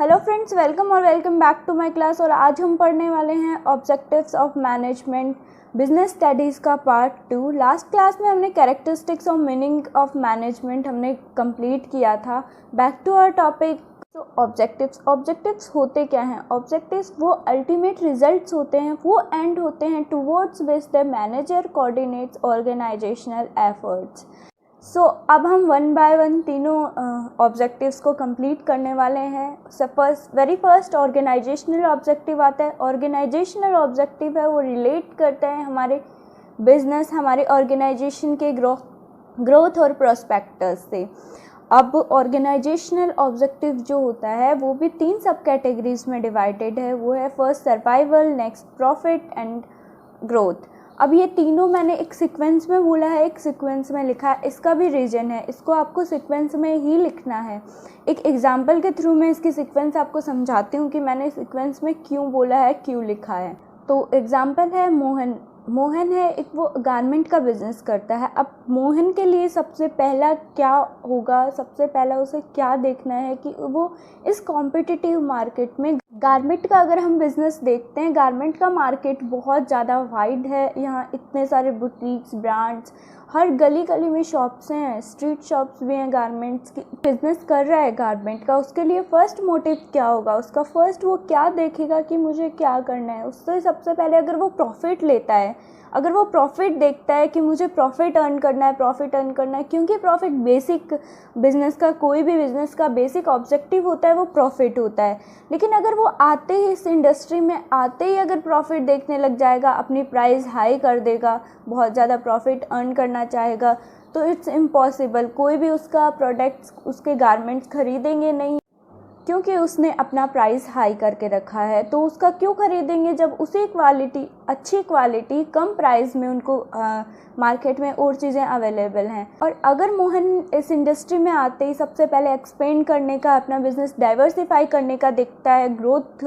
Hello friends, welcome और welcome back to my class. और आज हम पढ़ने वाले हैं objectives of management business studies का पार्ट 2। लास्ट क्लास में हमने characteristics of meaning of management हमने कंप्लीट किया था। Back to our topic. तो ऑब्जेक्टिव्स होते क्या हैं? ऑब्जेक्टिव्स वो अल्टीमेट रिजल्ट्स होते हैं, वो एंड होते हैं towards which the manager coordinates organisational efforts. अब हम वन बाय वन तीनों ऑब्जेक्टिव्स को कंप्लीट करने वाले हैं। वेरी फर्स्ट ऑर्गेनाइजेशनल ऑब्जेक्टिव आता है। ऑर्गेनाइजेशनल ऑब्जेक्टिव है वो रिलेट करते हैं हमारे बिजनेस, हमारे ऑर्गेनाइजेशन के ग्रोथ और प्रोस्पेक्टस से। अब ऑर्गेनाइजेशनल ऑब्जेक्टिव जो होता है वो भी 3 सब कैटेगरीज में डिवाइडेड है। वो है first survival, next profit and growth. अब ये तीनों मैंने एक सीक्वेंस में बोला है, एक सीक्वेंस में लिखा है। इसका भी रीज़न है, इसको आपको सीक्वेंस में ही लिखना है। एक एग्जांपल के थ्रू मैं इसकी सीक्वेंस आपको समझाती हूँ कि मैंने सीक्वेंस में क्यों बोला है, क्यों लिखा है। तो एग्जांपल है मोहन है, एक वो गारमेंट का बिजनेस करता है। अब मोहन के लिए सबसे पहला क्या होगा, सबसे पहला उसे क्या देखना है कि वो इस कॉम्पिटिटिव मार्केट में, गारमेंट का अगर हम बिज़नेस देखते हैं, गारमेंट का मार्केट बहुत ज़्यादा वाइड है। यहाँ इतने सारे बुटीक्स, ब्रांड्स, हर गली गली में शॉप्स हैं, स्ट्रीट शॉप्स भी हैं गारमेंट्स की। बिजनेस कर रहा है गारमेंट का, उसके लिए फ़र्स्ट मोटिव क्या होगा, उसका फर्स्ट वो क्या देखेगा कि मुझे क्या करना है। उससे सबसे पहले अगर वो प्रॉफिट लेता है, अगर वो प्रॉफिट देखता है कि मुझे प्रॉफिट अर्न करना है, क्योंकि प्रॉफिट बेसिक बिजनेस का, कोई भी बिजनेस का बेसिक ऑब्जेक्टिव होता है वो प्रॉफिट होता है। लेकिन अगर वो आते ही इस इंडस्ट्री में आते ही अगर प्रॉफिट देखने लग जाएगा, अपनी प्राइस हाई कर देगा, बहुत ज़्यादा प्रॉफिट अर्न करना चाहेगा, तो इट्स इम्पॉसिबल। कोई भी उसका प्रोडक्ट्स, उसके गारमेंट्स खरीदेंगे नहीं, क्योंकि उसने अपना प्राइस हाई करके रखा है। तो उसका क्यों खरीदेंगे जब उसी क्वालिटी, अच्छी क्वालिटी, कम प्राइस में उनको मार्केट में और चीज़ें अवेलेबल हैं। और अगर मोहन इस इंडस्ट्री में आते ही सबसे पहले एक्सपेंड करने का, अपना बिजनेस डाइवर्सिफाई करने का देखता है, ग्रोथ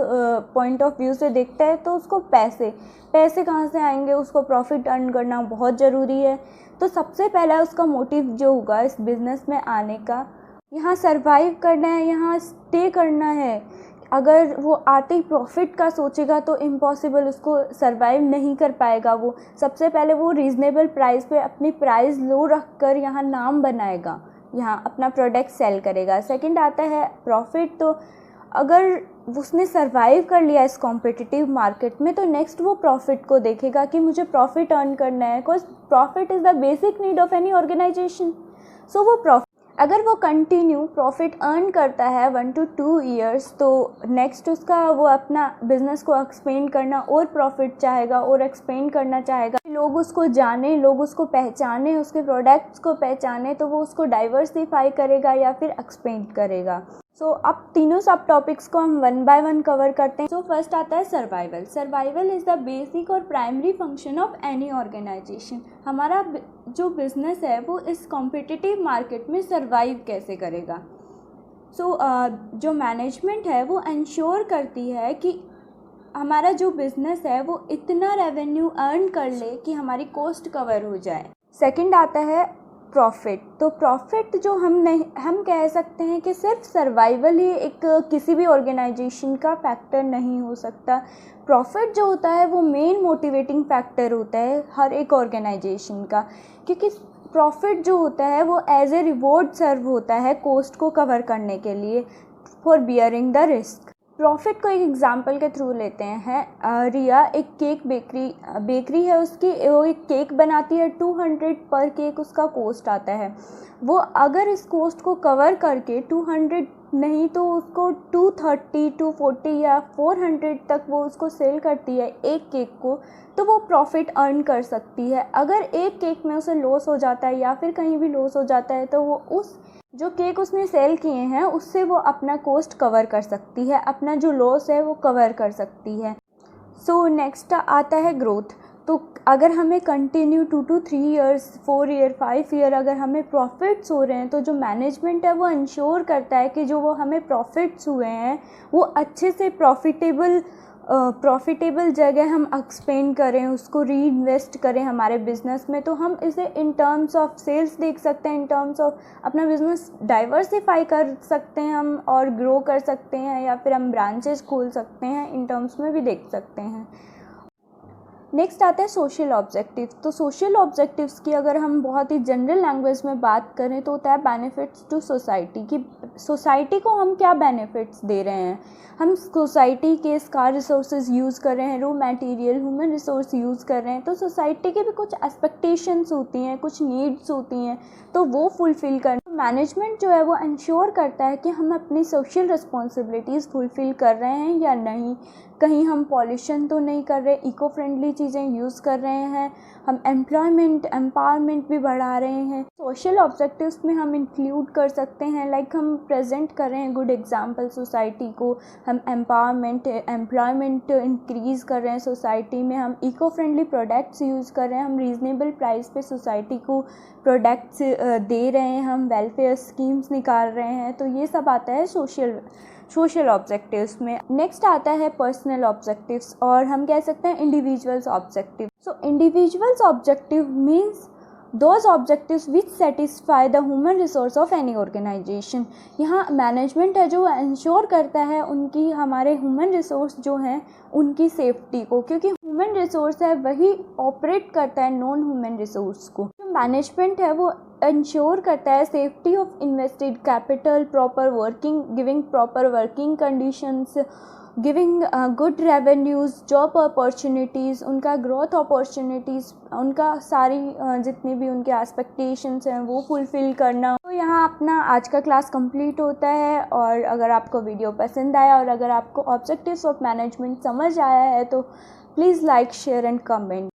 पॉइंट ऑफ व्यू से देखता है, तो उसको पैसे कहाँ से आएंगे? उसको प्रॉफिट अर्न करना बहुत ज़रूरी है। तो सबसे पहला उसका मोटिव जो होगा इस बिज़नेस में आने का, यहाँ सरवाइव करना है, यहाँ स्टे करना है। अगर वो आते ही प्रॉफिट का सोचेगा तो इम्पॉसिबल, उसको सरवाइव नहीं कर पाएगा। वो सबसे पहले वो रीज़नेबल प्राइस पे अपनी प्राइस लो रख कर यहाँ नाम बनाएगा, यहाँ अपना प्रोडक्ट सेल करेगा। सेकंड आता है प्रॉफिट। तो अगर उसने सरवाइव कर लिया इस कॉम्पिटिटिव मार्केट में, तो नेक्स्ट वो प्रॉफिट को देखेगा कि मुझे प्रॉफिट अर्न करना है, because profit is the basic need of any organisation. So वो प्रॉफिट, अगर वो कंटिन्यू प्रॉफिट अर्न करता है 1 to 2 ईयर्स, तो नेक्स्ट उसका वो अपना बिजनेस को एक्सपेंड करना और प्रॉफिट चाहेगा और एक्सपेंड करना चाहेगा। लोग उसको जाने, लोग उसको पहचाने, उसके प्रोडक्ट्स को पहचाने, तो वो उसको डाइवर्सिफाई करेगा या फिर एक्सपेंड करेगा। अब तीनों सब टॉपिक्स को हम वन बाय वन कवर करते हैं। फर्स्ट आता है survival. Survival is the basic और primary function of any organisation. हमारा जो बिजनेस है वो इस कॉम्पिटिटिव मार्केट में सर्वाइव कैसे करेगा। जो मैनेजमेंट है वो इंश्योर करती है कि हमारा जो बिज़नेस है वो इतना रेवेन्यू अर्न कर ले कि हमारी कॉस्ट कवर हो जाए। सेकंड आता है प्रॉफिट। तो प्रॉफिट जो हम कह सकते हैं कि सिर्फ सर्वाइवल ही एक किसी भी ऑर्गेनाइजेशन का फैक्टर नहीं हो सकता। प्रॉफिट जो होता है वो मेन मोटिवेटिंग फैक्टर होता है हर एक ऑर्गेनाइजेशन का, क्योंकि प्रॉफिट जो होता है वो एज ए रिवॉर्ड सर्व होता है कॉस्ट को कवर करने के लिए, for bearing the risk. Profit को एक एग्जांपल के थ्रू लेते हैं। रिया एक केक बेकरी है उसकी, वो एक केक बनाती है, 200 पर केक उसका कॉस्ट आता है। वो अगर इस कॉस्ट को कवर करके 200 नहीं तो उसको 230, 240 या 400 तक वो उसको सेल करती है एक केक को, तो वो प्रॉफिट अर्न कर सकती है। अगर एक केक में उसे लॉस हो जाता है या फिर कहीं भी लॉस हो जाता है, तो वो उस जो केक उसने सेल किए हैं उससे वो अपना कॉस्ट कवर कर सकती है, अपना जो लॉस है वो कवर कर सकती है। नेक्स्ट आता है ग्रोथ। तो अगर हमें continue 2 to 3 years, 4 year, 5 year अगर हमें प्रॉफिट्स हो रहे हैं, तो जो मैनेजमेंट है वो इंश्योर करता है कि जो वो हमें प्रॉफिट्स हुए हैं वो अच्छे से प्रॉफिटेबल प्रॉफिटेबल जगह हम एक्सपेंड करें, उसको री इन्वेस्ट करें हमारे बिज़नेस में, तो हम इसे इन टर्म्स ऑफ सेल्स देख सकते हैं, इन टर्म्स ऑफ अपना बिज़नेस डाइवर्सिफाई कर सकते हैं हम और ग्रो कर सकते हैं, या फिर हम ब्रांचेस खोल सकते हैं, इन टर्म्स में भी देख सकते हैं। नेक्स्ट आता है सोशल ऑब्जेक्टिव। तो सोशल ऑब्जेक्टिव्स की अगर हम बहुत ही जनरल लैंग्वेज में बात करें तो होता है बेनिफिट्स टू सोसाइटी, कि सोसाइटी को हम क्या बेनिफिट्स दे रहे हैं। हम सोसाइटी के स्कार रिसोर्सेज यूज़ कर रहे हैं, raw material, human resource use कर रहे हैं, तो सोसाइटी की भी कुछ एक्सपेक्टेशंस होती हैं, कुछ नीड्स होती हैं, तो वो फुलफ़िल करना मैनेजमेंट जो है वो इंश्योर करता है कि हम अपनी सोशल रिस्पॉन्सिबिलिटीज़ फुलफ़िल कर रहे हैं या नहीं, कहीं हम पॉल्यूशन तो नहीं कर रहे, इको फ्रेंडली चीज़ें यूज़ कर रहे हैं, हम एम्पावरमेंट भी बढ़ा रहे हैं। सोशल ऑब्जेक्टिव्स में हम इंक्लूड कर सकते हैं, लाइक हम प्रेजेंट कर रहे हैं गुड एग्जांपल सोसाइटी को, हम एम्प्लॉयमेंट इंक्रीज़ कर रहे हैं सोसाइटी में, हम इको फ्रेंडली प्रोडक्ट्स यूज़ कर रहे हैं, हम रीज़नेबल प्राइस पे सोसाइटी को प्रोडक्ट्स दे रहे हैं, हम वेलफेयर स्कीम्स निकाल रहे हैं, तो ये सब आता है सोशल ऑब्जेक्टिव्स में। नेक्स्ट आता है पर्सनल ऑब्जेक्टिव्स, और हम कह सकते हैं individuals objective. So individuals objective means those objectives which satisfy the human resource of any organisation. यहाँ मैनेजमेंट है जो इंश्योर करता है उनकी, हमारे ह्यूमन रिसोर्स जो हैं उनकी सेफ्टी को, क्योंकि ह्यूमन रिसोर्स है वही ऑपरेट करता है नॉन ह्यूमन रिसोर्स को। जो मैनेजमेंट है वो इंश्योर करता है safety of invested capital, proper working, giving proper working conditions, giving good revenues, job opportunities, उनका ग्रोथ अपॉर्चुनिटीज़, उनका सारी जितनी भी उनके एक्सपेक्टेशंस हैं वो फुलफ़िल करना। तो यहाँ अपना आज का क्लास कंप्लीट होता है, और अगर आपको वीडियो पसंद आया और अगर आपको ऑब्जेक्टिव्स ऑफ मैनेजमेंट समझ आया है तो please like, share and comment.